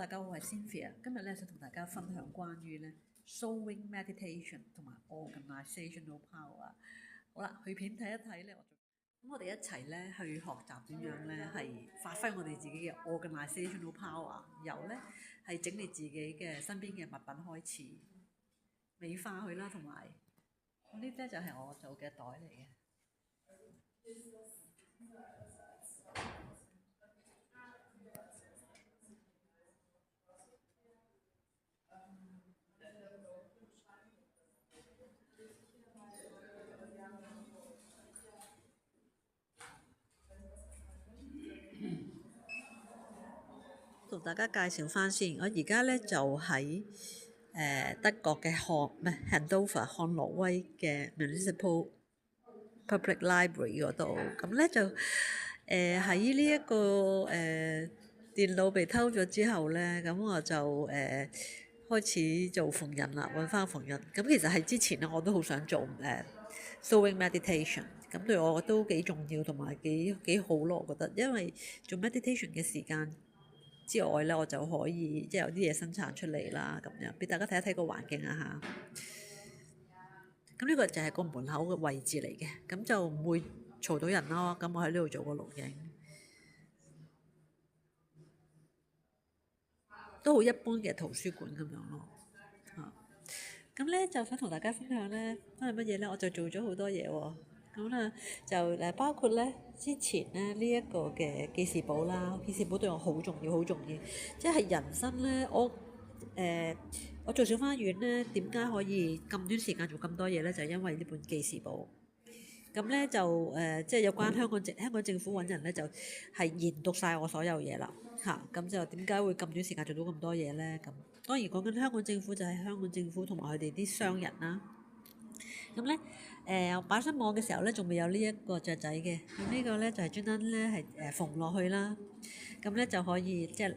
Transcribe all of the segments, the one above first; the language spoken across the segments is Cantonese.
家好，我係 Cynthia。今日咧想同大家分享關於咧 sewing meditation 同埋 organizational power。好啦，去片睇一睇咧，咁我哋一齊咧去學習點樣咧係發揮我哋自己嘅 organizational power，由咧係整理自己嘅身邊嘅物品開始，美化佢啦，同埋呢啲咧就係我做嘅袋嚟嘅。同大家介紹翻先，我而家咧就喺德國嘅Hannover 漢諾威嘅 Municipal Public Library 嗰度，咁咧就喺呢一個電腦被偷咗之後咧，咁我就開始做縫紉啦，揾翻縫紉。咁其實係之前咧我都好想做sewing meditation，咁對我都幾重要同埋幾好咯，我覺得，因為做 meditation 嘅時間之外咧，我就可以即係有啲嘢生產出嚟啦，咁樣俾大家睇一睇個環境啊嚇。咁呢個就係個門口嘅位置嚟嘅，咁就唔會嘈到人咯。咁我喺呢度做個錄影，都好一般嘅圖書館咁樣咯。咁咧就想同大家分享咧，係乜嘢咧？我就做咗好多嘢喎。咁啦，就包括咧之前咧呢一個嘅記事簿啦，記事簿對我好重要，好重要。即係人生咧，我做小花園咧，點解可以咁短時間做咁多嘢咧？就係因為呢本記事簿。咁咧就即係有關香港政府揾人咧，就係研讀晒我所有嘢啦嚇。咁就點解會咁短時間做到咁多嘢咧？咁當然講緊香港政府就係香港政府同埋佢哋啲商人啦。咁咧我擺上網嘅時候咧，仲未有呢一個雀仔嘅。咁呢個咧就係專登咧係縫落去啦。咁咧就可以即係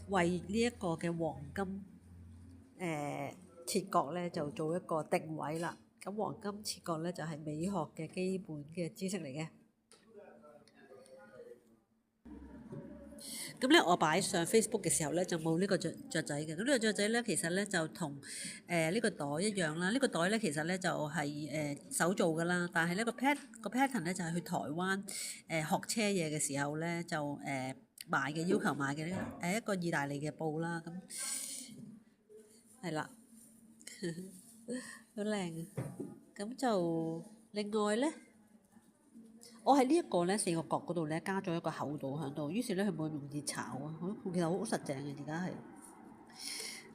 為呢一個嘅黃金切割咧，就做一個定位啦。咁黃金切割咧就係美學嘅基本嘅知識嚟嘅。咁咧我擺上 Facebook 嘅時候咧就冇呢個雀仔嘅。咁呢個雀仔咧其實咧就同呢個袋一樣啦。呢個袋咧其實咧就係手做㗎啦，但係呢個 pattern 咧就係去台灣學車嘢嘅時候咧就買嘅，要求買嘅呢一個意大利嘅布啦。咁係啦，好靚啊！咁就另外咧，我喺呢一個咧四個角嗰度咧加咗一個厚度喺度，於是咧佢冇咁容易炒啊。其實好實淨嘅，而家係。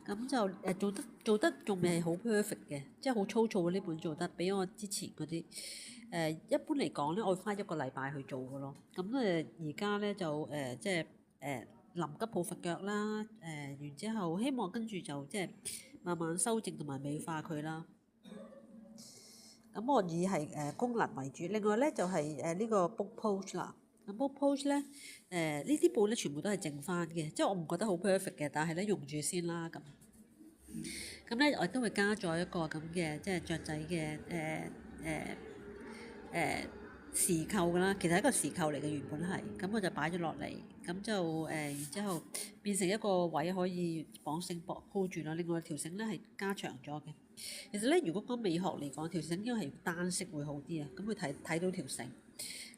咁就做得仲未係好 perfect 嘅，即係好粗糙嘅呢本做得，比我之前嗰啲一般嚟講咧，我會花一個禮拜去做嘅咯。咁而家咧就即係臨急抱佛腳啦。然之後希望跟住就即係慢慢修正同埋美化佢啦。咁我以係功能為主，另外咧就係呢個 book post 啦。咁 book post 咧呢啲布咧全部都係剩翻嘅，即係我唔覺得好 perfect 嘅，但係咧用住先啦咁。咁咧我都會加咗一個咁嘅即係雀仔嘅匙扣㗎啦，其實係一個匙扣嚟嘅原本係，咁我就擺咗落嚟，咁就然之後變成一個位可以綁繩hold住啦。另外條繩咧係加長咗嘅。其實咧，如果講美學嚟講，條繩應該係單色會好啲啊。咁會睇到條繩，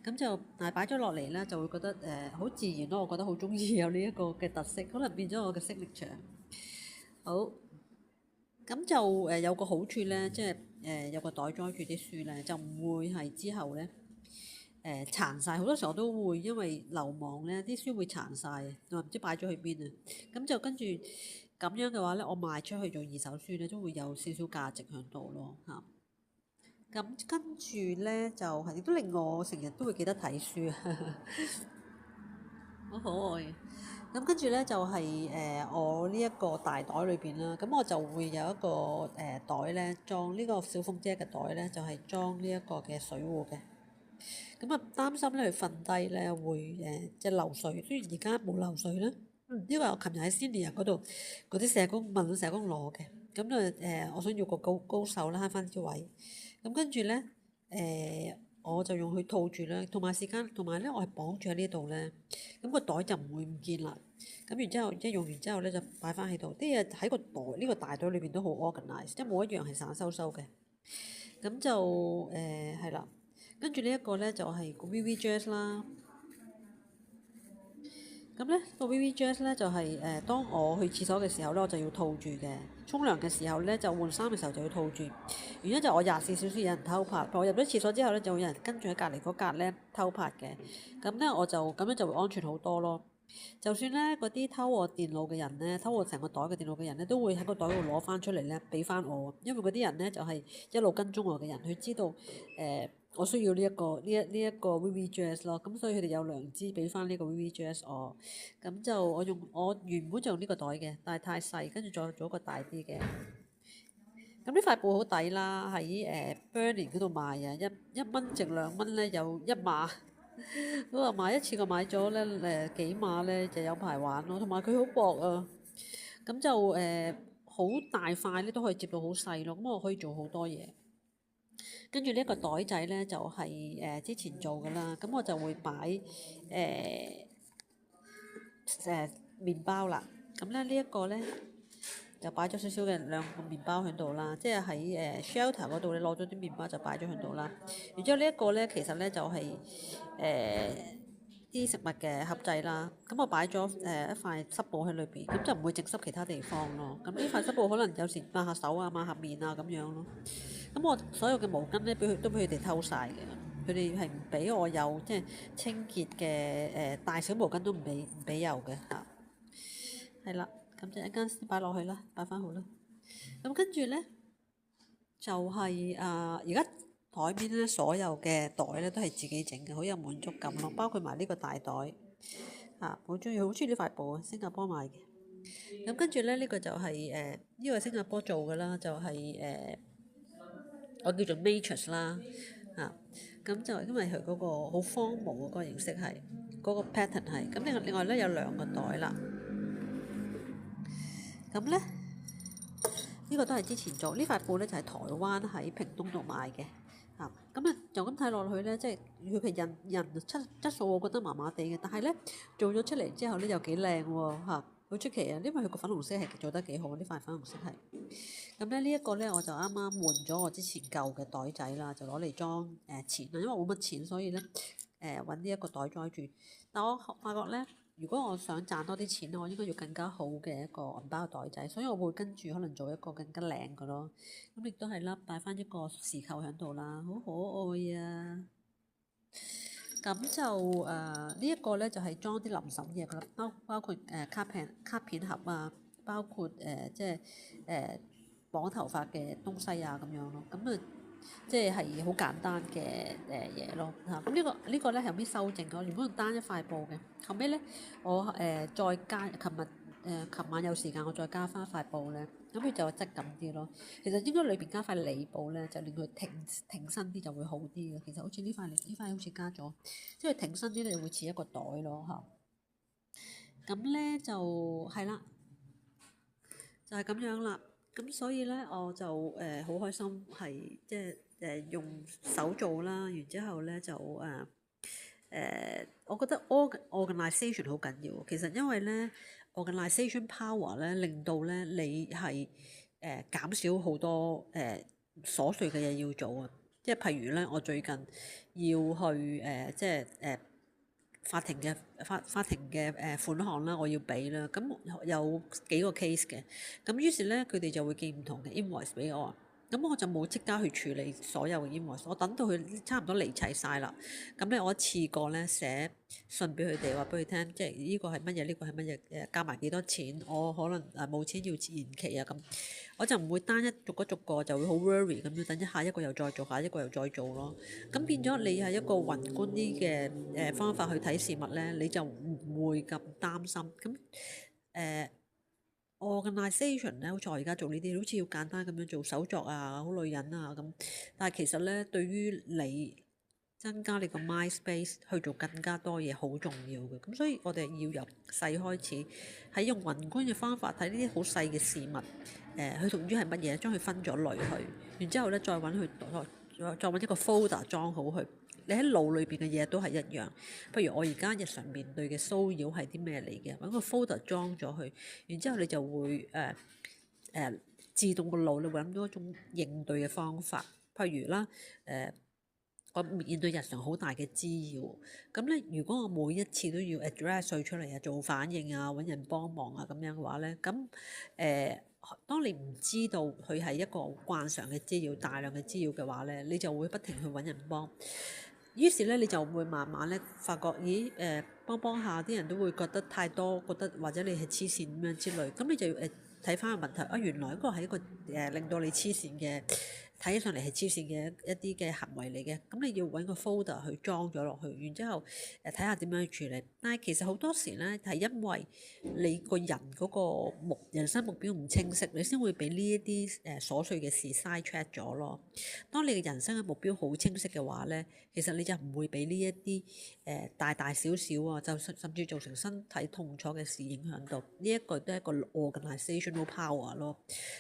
咁就但係擺咗落嚟咧，就會覺得好自然咯。我覺得好中意有呢一個嘅特色，可能變咗我嘅signature場。好，咁就有個好處咧，即係有個袋裝住啲書咧，就唔會係之後咧殘晒。好多時候我都會因為流亡咧，啲書會殘晒，我唔知擺咗去邊啊。咁就跟住。咁樣嘅話咧，我賣出去做二手書咧，都會有少少價值喺度咯嚇。咁跟住咧就係亦都令我成日都會記得睇書，好可愛嘅。咁跟住咧就係我呢一個大袋裏邊啦，咁我就會有一個袋咧裝呢個小鳳姐嘅袋咧，就係裝呢一個嘅水壺嘅。咁啊擔心咧佢瞓低咧會即係漏水，雖然而家冇漏水啦。因為我琴日喺 Senior 嗰度，嗰啲社工問社工攞嘅，咁我想要個高手啦，慳翻啲位，咁跟住咧我就用佢套住啦，同埋咧我係綁住喺呢度咧，咁個袋就唔會唔見啦。咁然之後即係用完之後咧就擺翻喺度，啲嘢喺個袋呢個大袋裏邊都好 organize，即係冇一樣係散收收嘅。咁就係啦，跟住呢一個咧就係個 VV Jazz 啦。咁咧個 VV Jazz 咧就係當我去廁所嘅時候咧，我就要套住嘅；沖涼嘅時候咧，就換衫嘅時候就要套住。原因就我24小時有人偷拍，我入咗廁所之後咧，就會有人跟住喺隔離嗰格咧偷拍嘅。咁咧我就咁樣就會安全好多咯。就算咧嗰啲偷我電腦嘅人咧，偷我成個袋嘅電腦嘅人咧，都會喺個袋度攞翻出嚟咧，俾翻我。因為嗰啲人咧就係一路跟蹤我嘅人，佢知道我需要呢一個VV Jazz 咯，咁所以佢哋有良知俾翻呢個 VV Jazz 我。咁就我原本就用呢個袋嘅，但係太細，跟住再做一個大啲嘅。咁呢塊布好抵啦，喺Burning 嗰度賣啊，一蚊值2蚊咧，有1碼。佢話買一次過買咗咧幾碼咧就有排玩咯，同埋佢好薄啊，咁就好大塊咧都可以接到好細咯，咁我可以做好多嘢。跟住呢一個袋仔咧就係之前做㗎啦，咁我就會擺麵包啦。咁咧呢一個咧就擺咗少少嘅2個麵包喺度啦，即係喺shelter 嗰度咧攞咗啲麵包就擺咗喺度啦。然之後呢一個咧其實咧就係啲食物嘅盒仔啦，咁我擺咗一塊濕布喺裏邊，咁就唔會直濕其他地方咯。咁呢塊濕布可能有時抹下手啊、抹下面啊咁樣咯。咁我所有嘅毛巾咧，都俾佢哋偷晒嘅。佢哋係唔俾我有即係清潔嘅大小毛巾都唔俾有嘅嚇。係啦，咁就一間先擺落去啦，擺翻好啦。咁跟住咧就係而家台面咧所有嘅袋咧都係自己整嘅，好有滿足感咯。包括埋呢個大袋嚇，好中意呢塊布啊，新加坡買嘅。咁跟住咧呢個就係呢個係新加坡做嘅啦，就係我叫做 Matrix 啦嚇。咁就因為佢嗰個好荒謬嗰個形式係嗰個 pattern 係咁。另外咧有2個袋啦。咁咧呢個都係之前做呢塊布咧，就係台灣喺屏東度買嘅嚇。咁就咁睇落去咧，即係佢嘅人質素，我覺得麻麻地嘅。但係咧做咗出嚟之後咧，又幾靚喎嚇，好出奇啊！因為佢個粉紅色係做得幾好，呢塊粉紅色係。咁咧呢一個咧，我就啱啱換咗我之前舊嘅袋仔啦，就攞嚟裝錢啦。因為我冇乜錢，所以咧揾呢一個袋裝住。但我發覺咧，如果我想賺多啲錢咧，我應該要更加好嘅一個銀包袋仔，所以我會跟住可能做一個更加靚嘅咯。咁亦都係啦，擺翻一個匙扣喺度啦，好可愛啊！咁就呢一個咧就係裝啲臨審嘢㗎啦，包括卡片盒啊，包括即係綁頭髮嘅東西啊咁樣咯。咁即係好簡單嘅嘢咯嚇。咁呢個咧係後尾修正，我原本單一塊布嘅，後尾咧我再加，琴晚有時間我再加翻塊布咧，咁佢就質感啲咯。其實應該裏邊加塊里布咧，就令佢挺身啲就會好啲嘅。其實好似呢塊好似加咗，即係挺身啲咧會似一個袋咯嚇。咁咧就係啦，就係咁樣啦。咁所以咧我就好開心係即係用手做啦，然之後咧就我覺得 organisation 好緊要。其實因為咧 organisation power 咧令到咧你係減少好多瑣碎嘅嘢要做啊。即係譬如咧，我最近要去即係法庭嘅款項啦，我要俾啦。咁有幾個 case 嘅，咁於是咧佢哋就會寄唔同嘅 invoice 俾我。咁我就冇即刻去處理所有嘅 invoice，我等到佢差唔多嚟齊晒啦。咁咧我一次過咧寫信俾佢哋，話俾佢聽，即係呢個係乜嘢，呢個係乜嘢，加埋幾多錢，我可能冇錢要延期啊咁。我就唔會單一逐個就會好 worry 咁樣，等下一個又再做，下一個又再做咯。咁變咗你係一個宏觀啲嘅方法去睇事物咧，你就唔會咁擔心。咁organisation 咧，好似我而家做呢啲，好似要簡單咁樣做手作啊，好女人啊咁。但係其實咧，對於你增加你個 mind space 去做更加多嘢，好重要嘅。咁所以我哋要由細開始，喺用宏觀嘅方法睇呢啲好細嘅事物，佢屬於係乜嘢，將佢分咗類去，然之後咧再揾佢再揾一個 folder 裝好佢。你喺腦裏邊嘅嘢都係一樣。譬如我而家日常面對嘅騷擾係啲咩嚟嘅，揾個 folder 裝咗佢，然之後你就會自動個腦你會諗到一種應對嘅方法。譬如啦，我面對日常好大嘅滋擾，咁咧如果我每一次都要 address 佢出嚟啊，做反應啊，揾人幫忙啊咁樣嘅話咧，咁當你唔知道佢係一個慣常嘅滋擾、大量嘅滋擾嘅話咧，你就會不停去揾人幫。於是咧，你就會慢慢咧發覺，咦幫幫下啲人都會覺得太多，覺得或者你係黐線咁樣之類，咁你就要睇翻個問題啊，原來嗰個係一個令到你黐線嘅，睇起上嚟係黐線嘅一啲嘅行為嚟嘅，咁你要揾個 folder 去裝咗落去，然之後睇下點樣去處理。但係其實好多時咧係因為你個人嗰個人生目標唔清晰，你先會俾呢一啲瑣碎嘅事 side track 咗咯。當你嘅人生嘅目標好清晰嘅話咧，其實你就唔會俾呢一啲大大小小啊，就甚至造成身體痛楚嘅事影響到。呢一個都係一個 organizational power 咯。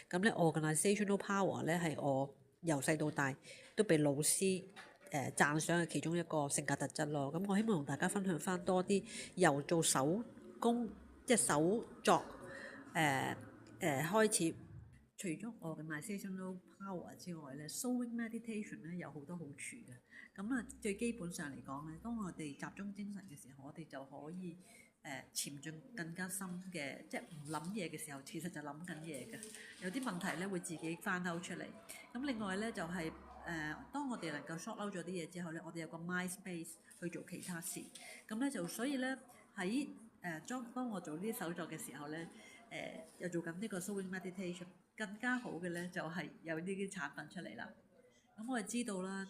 咁咧 organizational power 咧係我由細到大都被老師讚賞嘅其中一個性格特質咯。咁我希望同大家分享翻多啲由做手工即係手作開始。除咗 organizational power 之外咧，sewing meditation 咧有好多好處嘅。咁啊，最基本上嚟講咧，當我哋集中精神嘅時候，我哋就可以潛進更加深嘅，即係唔諗嘢嘅時候，其實就諗緊嘢嘅。有啲問題咧會自己翻勾出嚟。咁另外咧就係當我哋能夠 sort out 咗啲嘢之後咧，我哋有個 mind space 去做其他事。咁咧就所以咧喺當我做呢啲手作嘅時候咧，又做緊呢個 sewing meditation。更加好嘅咧，就係有呢啲產品出嚟啦。咁我哋知道啦，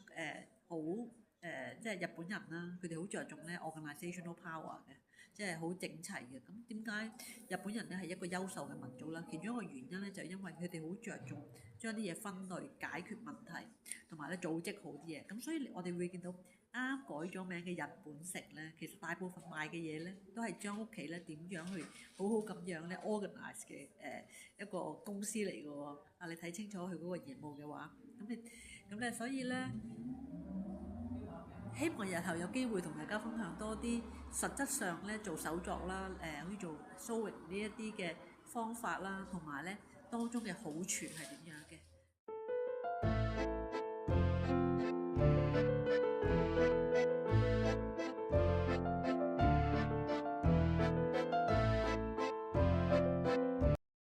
即係日本人啦，佢哋好着重咧 organizational power 嘅，即係好整齊嘅。咁點解日本人咧係一個優秀嘅民族啦？其中一個原因咧就係因為佢哋好着重將啲嘢分類、解決問題，同埋咧組織好啲嘢。咁所以我哋會見到啱改咗名嘅日本城咧，其實大部分賣嘅嘢咧都係將屋企咧點樣去好好咁樣咧 organize 嘅一個公司嚟嘅喎。啊，你睇清楚佢嗰個業務嘅話，咁咧所以咧。希望日後有機會同大家分享多啲實質上咧做手作啦，好似做 sewing 呢一啲嘅方法啦，同埋咧當中嘅好處係點樣嘅。